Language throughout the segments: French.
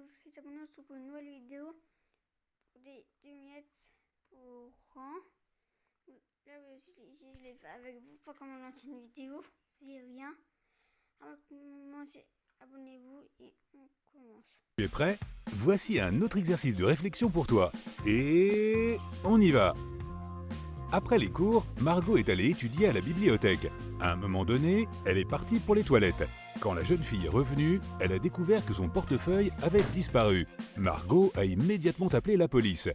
vous faites abonner sur une nouvelle vidéo pour des lunettes pour Ran. Là, je l'ai fait avec vous, pas comme l'ancienne vidéo, vous n'avez rien. Alors, commencez, abonnez-vous et on commence. Tu es prêt? Voici un autre exercice de réflexion pour toi. Et on y va! Après les cours, Margot est allée étudier à la bibliothèque. À un moment donné, elle est partie pour les toilettes. Quand la jeune fille est revenue, elle a découvert que son portefeuille avait disparu. Margot a immédiatement appelé la police.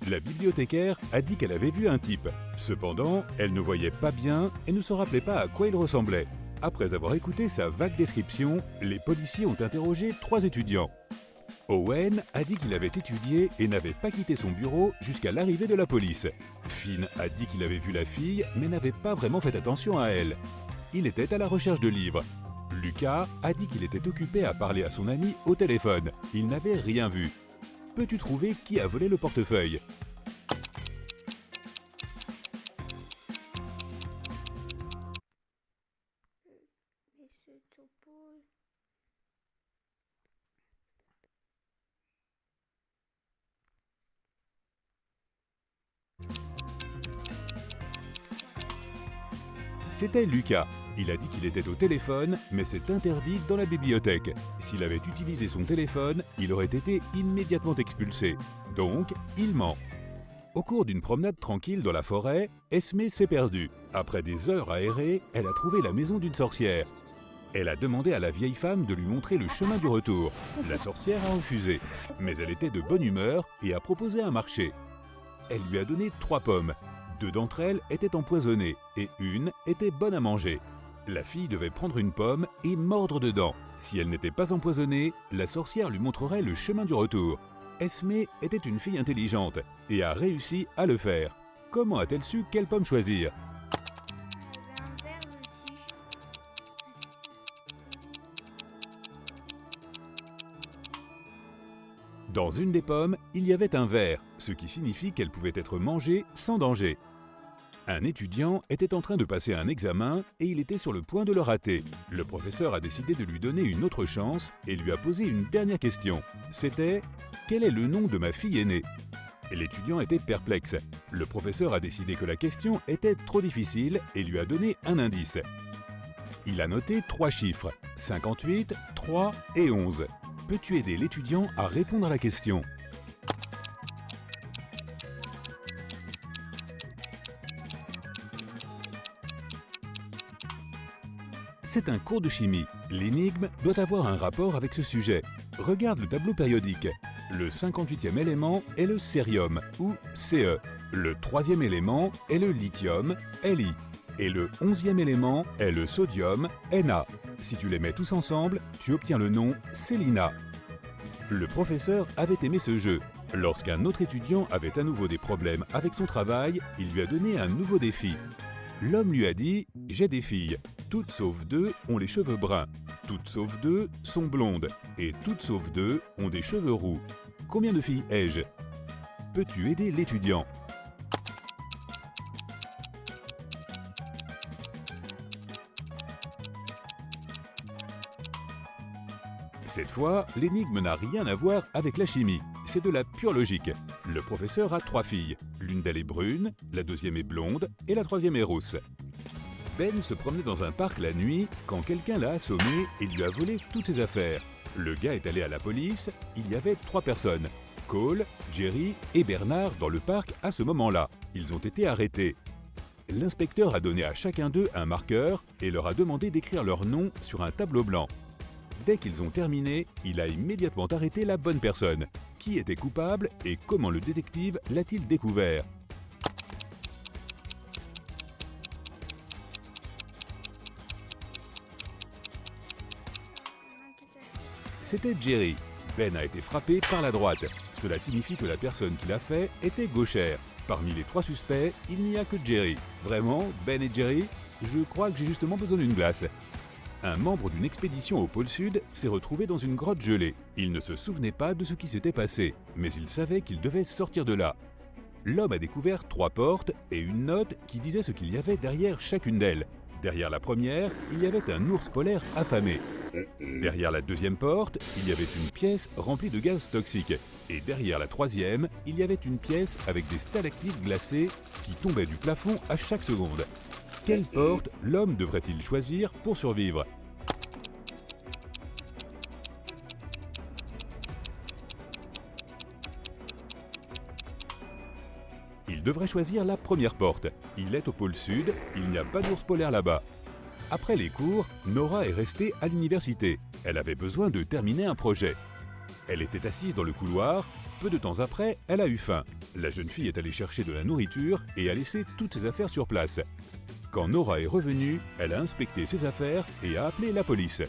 La bibliothécaire a dit qu'elle avait vu un type. Cependant, elle ne voyait pas bien et ne se rappelait pas à quoi il ressemblait. Après avoir écouté sa vague description, les policiers ont interrogé 3 étudiants. Owen a dit qu'il avait étudié et n'avait pas quitté son bureau jusqu'à l'arrivée de la police. Finn a dit qu'il avait vu la fille mais n'avait pas vraiment fait attention à elle. Il était à la recherche de livres. Lucas a dit qu'il était occupé à parler à son ami au téléphone. Il n'avait rien vu. Peux-tu trouver qui a volé le portefeuille? Et ce topo. C'était Lucas. Il a dit qu'il était au téléphone, mais c'est interdit dans la bibliothèque. S'il avait utilisé son téléphone, il aurait été immédiatement expulsé. Donc, il ment. Au cours d'une promenade tranquille dans la forêt, Esmé s'est perdue. Après des heures à errer, elle a trouvé la maison d'une sorcière. Elle a demandé à la vieille femme de lui montrer le chemin du retour. La sorcière a refusé, mais elle était de bonne humeur et a proposé un marché. Elle lui a donné 3 pommes. 2 d'entre elles étaient empoisonnées et une était bonne à manger. La fille devait prendre une pomme et mordre dedans. Si elle n'était pas empoisonnée, la sorcière lui montrerait le chemin du retour. Esmé était une fille intelligente et a réussi à le faire. Comment a-t-elle su quelle pomme choisir? Il y avait un verre aussi. Dans une des pommes, il y avait un ver, ce qui signifie qu'elle pouvait être mangée sans danger. Un étudiant était en train de passer un examen et il était sur le point de le rater. Le professeur a décidé de lui donner une autre chance et lui a posé une dernière question. C'était « Quel est le nom de ma fille aînée ?» L'étudiant était perplexe. Le professeur a décidé que la question était trop difficile et lui a donné un indice. Il a noté 3 chiffres, 58, 3 et 11. Peux-tu aider l'étudiant à répondre à la question? C'est un cours de chimie. L'énigme doit avoir un rapport avec ce sujet. Regarde le tableau périodique. Le 58e élément est le cérium, ou Ce. Le 3e élément est le lithium, Li. Et le 11e élément est le sodium, Na. Si tu les mets tous ensemble, tu obtiens le nom Célina. Le professeur avait aimé ce jeu. Lorsqu'un autre étudiant avait à nouveau des problèmes avec son travail, il lui a donné un nouveau défi. L'homme lui a dit « J'ai des filles. Toutes sauf 2 ont les cheveux bruns. Toutes sauf 2 sont blondes. Et toutes sauf 2 ont des cheveux roux. Combien de filles ai-je » Peux-tu aider l'étudiant? Cette fois, l'énigme n'a rien à voir avec la chimie. C'est de la pure logique. Le professeur a 3 filles. L'une d'elles est brune, la deuxième est blonde et la troisième est rousse. Ben se promenait dans un parc la nuit quand quelqu'un l'a assommé et lui a volé toutes ses affaires. Le gars est allé à la police, il y avait 3 personnes. Cole, Jerry et Bernard dans le parc à ce moment-là. Ils ont été arrêtés. L'inspecteur a donné à chacun d'eux un marqueur et leur a demandé d'écrire leur nom sur un tableau blanc. Dès qu'ils ont terminé, il a immédiatement arrêté la bonne personne. Qui était coupable et comment le détective l'a-t-il découvert? C'était Jerry. Ben a été frappé par la droite. Cela signifie que la personne qui l'a fait était gauchère. Parmi les 3 suspects, il n'y a que Jerry. Vraiment, Ben et Jerry? Je crois que j'ai justement besoin d'une glace. Un membre d'une expédition au pôle Sud s'est retrouvé dans une grotte gelée. Il ne se souvenait pas de ce qui s'était passé, mais il savait qu'il devait sortir de là. L'homme a découvert 3 portes et une note qui disait ce qu'il y avait derrière chacune d'elles. Derrière la première, il y avait un ours polaire affamé. Derrière la deuxième porte, il y avait une pièce remplie de gaz toxiques. Et derrière la troisième, il y avait une pièce avec des stalactites glacées qui tombaient du plafond à chaque seconde. Quelle porte l'homme devrait-il choisir pour survivre ? Il devrait choisir la première porte. Il est au pôle sud, il n'y a pas d'ours polaire là-bas. Après les cours, Nora est restée à l'université. Elle avait besoin de terminer un projet. Elle était assise dans le couloir. Peu de temps après, elle a eu faim. La jeune fille est allée chercher de la nourriture et a laissé toutes ses affaires sur place. Quand Nora est revenue, elle a inspecté ses affaires et a appelé la police.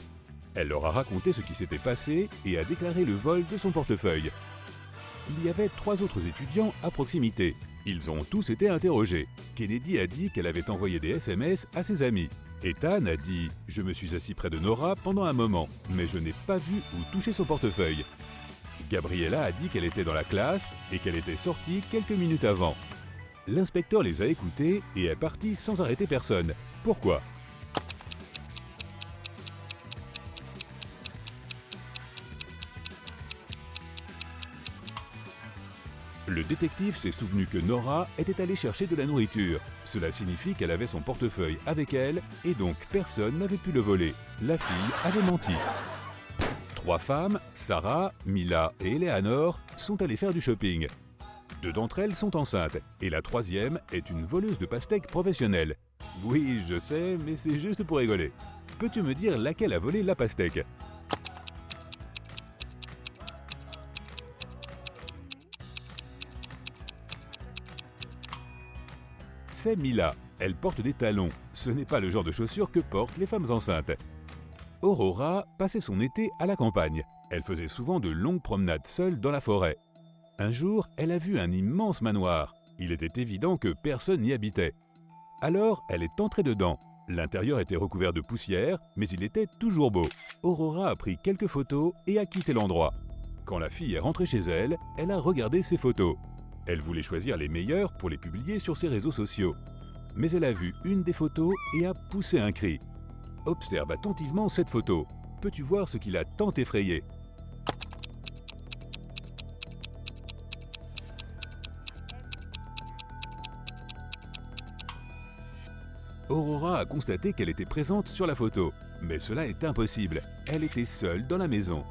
Elle leur a raconté ce qui s'était passé et a déclaré le vol de son portefeuille. Il y avait 3 autres étudiants à proximité. Ils ont tous été interrogés. Kennedy a dit qu'elle avait envoyé des SMS à ses amis. Ethan a dit « Je me suis assis près de Nora pendant un moment, mais je n'ai pas vu ou touché son portefeuille. » Gabriella a dit qu'elle était dans la classe et qu'elle était sortie quelques minutes avant. L'inspecteur les a écoutés et est parti sans arrêter personne. Pourquoi ? Le détective s'est souvenu que Nora était allée chercher de la nourriture. Cela signifie qu'elle avait son portefeuille avec elle et donc personne n'avait pu le voler. La fille avait menti. 3 femmes, Sarah, Mila et Eleanor, sont allées faire du shopping. 2 d'entre elles sont enceintes et la 3e est une voleuse de pastèques professionnelle. Oui, je sais, mais c'est juste pour rigoler. Peux-tu me dire laquelle a volé la pastèque ? C'est Mila. Elle porte des talons. Ce n'est pas le genre de chaussures que portent les femmes enceintes. Aurora passait son été à la campagne. Elle faisait souvent de longues promenades seule dans la forêt. Un jour, elle a vu un immense manoir. Il était évident que personne n'y habitait. Alors, elle est entrée dedans. L'intérieur était recouvert de poussière, mais il était toujours beau. Aurora a pris quelques photos et a quitté l'endroit. Quand la fille est rentrée chez elle, elle a regardé ses photos. Elle voulait choisir les meilleures pour les publier sur ses réseaux sociaux. Mais elle a vu une des photos et a poussé un cri. Observe attentivement cette photo. Peux-tu voir ce qui l'a tant effrayée ? Aurora a constaté qu'elle était présente sur la photo. Mais cela est impossible. Elle était seule dans la maison.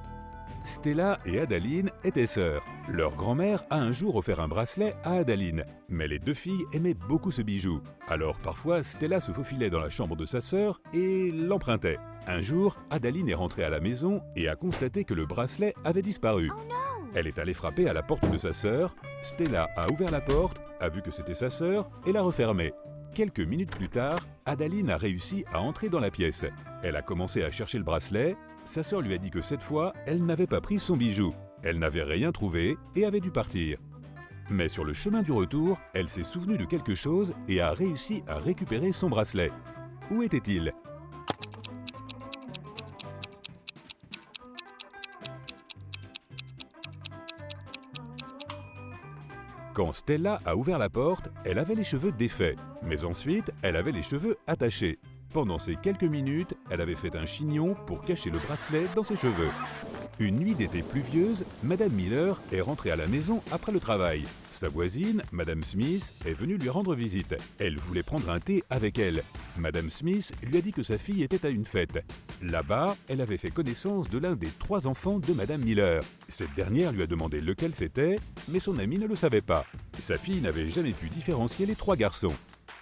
Stella et Adaline étaient sœurs. Leur grand-mère a un jour offert un bracelet à Adaline. Mais les 2 filles aimaient beaucoup ce bijou. Alors parfois, Stella se faufilait dans la chambre de sa sœur et l'empruntait. Un jour, Adaline est rentrée à la maison et a constaté que le bracelet avait disparu. Elle est allée frapper à la porte de sa sœur. Stella a ouvert la porte, a vu que c'était sa sœur et l'a refermée. Quelques minutes plus tard, Adaline a réussi à entrer dans la pièce. Elle a commencé à chercher le bracelet. Sa sœur lui a dit que cette fois, elle n'avait pas pris son bijou. Elle n'avait rien trouvé et avait dû partir. Mais sur le chemin du retour, elle s'est souvenue de quelque chose et a réussi à récupérer son bracelet. Où était-il ? Quand Stella a ouvert la porte, elle avait les cheveux défaits. Mais ensuite, elle avait les cheveux attachés. Pendant ces quelques minutes, elle avait fait un chignon pour cacher le bracelet dans ses cheveux. Une nuit d'été pluvieuse, Madame Miller est rentrée à la maison après le travail. Sa voisine, Madame Smith, est venue lui rendre visite. Elle voulait prendre un thé avec elle. Madame Smith lui a dit que sa fille était à une fête. Là-bas, elle avait fait connaissance de l'un des 3 enfants de Madame Miller. Cette dernière lui a demandé lequel c'était, mais son amie ne le savait pas. Sa fille n'avait jamais pu différencier les 3 garçons.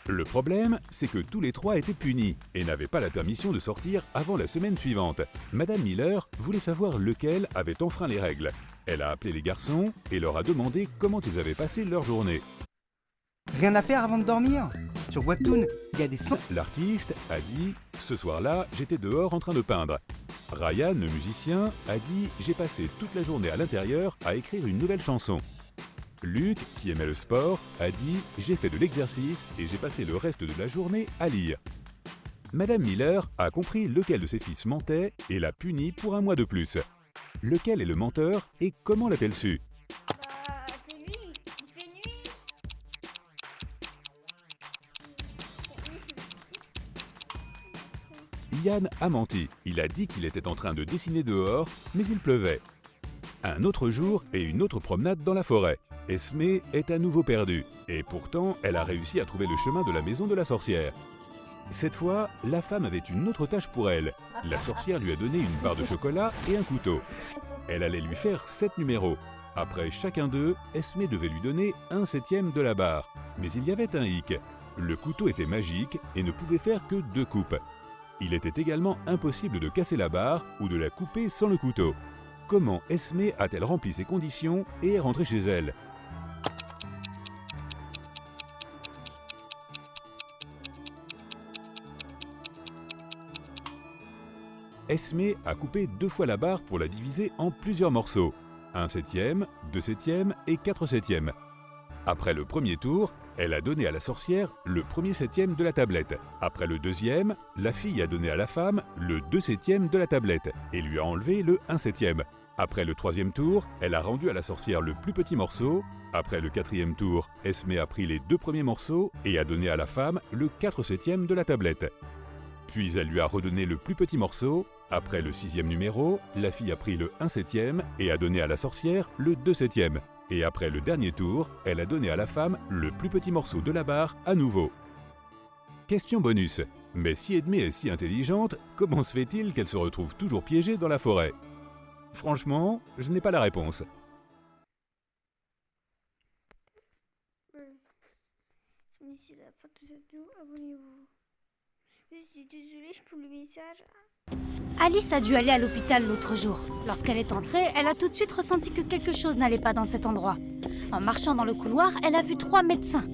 Le problème, c'est que tous les 3 étaient punis et n'avaient pas la permission de sortir avant la semaine suivante. Madame Miller voulait savoir lequel avait enfreint les règles. Elle a appelé les garçons et leur a demandé comment ils avaient passé leur journée. Rien à faire avant de dormir ? Sur Webtoon, il y a des sons. L'artiste a dit « Ce soir-là, j'étais dehors en train de peindre ». Ryan, le musicien, a dit « J'ai passé toute la journée à l'intérieur à écrire une nouvelle chanson ». Luc, qui aimait le sport, a dit « J'ai fait de l'exercice et j'ai passé le reste de la journée à lire ». Madame Miller a compris lequel de ses fils mentait et l'a puni pour 1 mois de plus. Lequel est le menteur et comment l'a-t-elle su ? C'est lui, il fait nuit. Yann a menti. Il a dit qu'il était en train de dessiner dehors, mais il pleuvait. Un autre jour et une autre promenade dans la forêt. Esmé est à nouveau perdue, et pourtant elle a réussi à trouver le chemin de la maison de la sorcière. Cette fois, la femme avait une autre tâche pour elle. La sorcière lui a donné une barre de chocolat et un couteau. Elle allait lui faire 7 numéros. Après chacun d'eux, Esmé devait lui donner 1/7 de la barre. Mais il y avait un hic. Le couteau était magique et ne pouvait faire que 2 coupes. Il était également impossible de casser la barre ou de la couper sans le couteau. Comment Esmé a-t-elle rempli ses conditions et est rentrée chez elle ? Esmé a coupé 2 fois la barre pour la diviser en plusieurs morceaux. 1/7, 2/7 et 4/7. Après le premier tour, elle a donné à la sorcière le 1/7 de la tablette. Après le deuxième, la fille a donné à la femme le 2/7 de la tablette et lui a enlevé le 1/7. Après le troisième tour, elle a rendu à la sorcière le plus petit morceau. Après le quatrième tour, Esmé a pris les 2 premiers morceaux et a donné à la femme le 4/7 de la tablette. Puis elle lui a redonné le plus petit morceau. Après le 6e numéro, la fille a pris le 1/7 et a donné à la sorcière le 2/7. Et après le dernier tour, elle a donné à la femme le plus petit morceau de la barre à nouveau. Question bonus. Mais si Esmé est si intelligente, comment se fait-il qu'elle se retrouve toujours piégée dans la forêt ? Franchement, je n'ai pas la réponse. C'est la fin de cette vidéo, abonnez-vous. Je suis désolée pour le message. Alice a dû aller à l'hôpital l'autre jour. Lorsqu'elle est entrée, elle a tout de suite ressenti que quelque chose n'allait pas dans cet endroit. En marchant dans le couloir, elle a vu 3 médecins.